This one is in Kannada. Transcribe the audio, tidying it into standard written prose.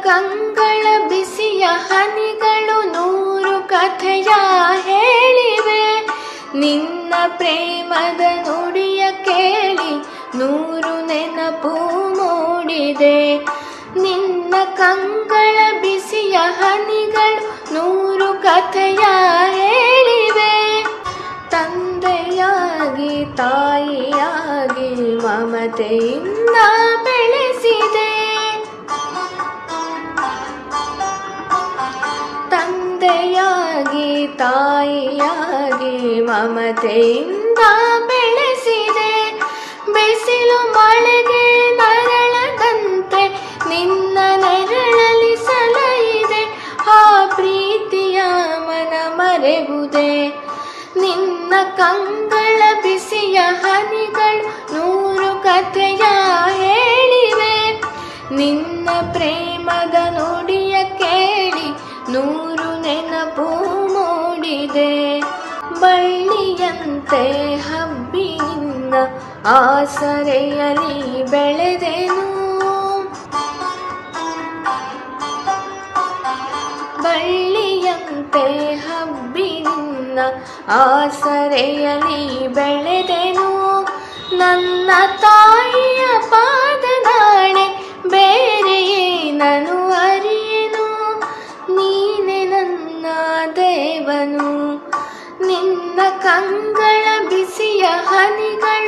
ಕಂಗಳ ಬಿಸಿಯ ಹನಿಗಳು 100 ಕಥೆಯ ಹೇಳಿವೆ. ನಿನ್ನ ಪ್ರೇಮದ ನುಡಿಯ ಕೇಳಿ 100 ನೆನಪು ಮೂಡಿದೆ. ನಿನ್ನ ಕಂಗಳ ಬಿಸಿಯ ಹನಿಗಳು 100 ಕಥೆಯ ಹೇಳಿವೆ. ತಂದೆಯಾಗಿ ತಾಯಿಯಾಗಿ ಮಮತೆಯಿಂದ ಬೆಳೆಸಿದೆ. ತಂದೆಯಾಗಿ ತಾಯಿಯಾಗಿ ಮಮತೆಯಿಂದ ಬೆಳೆಸಿದೆ. ಬಿಸಿಲು ಮಳೆಗೆ ನರಳದಂತೆ ನಿನ್ನ ನೆರಳಲ್ಲಿ ಸಲಹಿದೆ. ಆ ಪ್ರೀತಿಯ ಮನ ಮರೆವುದೇ. ನಿನ್ನ ಕಂಗಳ ಬಿಸಿಯ ಹನಿಗಳು 100 ಕಥೆಯ ಹೇಳಿವೆ. ನಿನ್ನ ಪ್ರೇಮದ ನುಡಿಯ ಕೇಳಿ 100 ನೆನಪು ಮೂಡಿದೆ. ಬಳ್ಳಿಯಂತೆ ಹಬ್ಬಿ ನಿನ್ನ ಆಸರೆಯಲ್ಲಿ ಬೆಳೆದೆನು. ಬಳ್ಳಿಯಂತೆ ಹಬ್ಬಿ ನಿನ್ನ ಆಸರೆಯಲ್ಲಿ ಬೆಳೆದೆನು. ನನ್ನ ತಾಯಿಯ ಪಾದದಾಣೆ ಬೇರೆಯೇ ನಾನು ಅರಿಯೆನು. ನೀನೆ ನನ್ನ ದೇವನು. ನಿನ್ನ ಕಂಗಳ ಬಿಸಿಯ ಹನಿಗಳು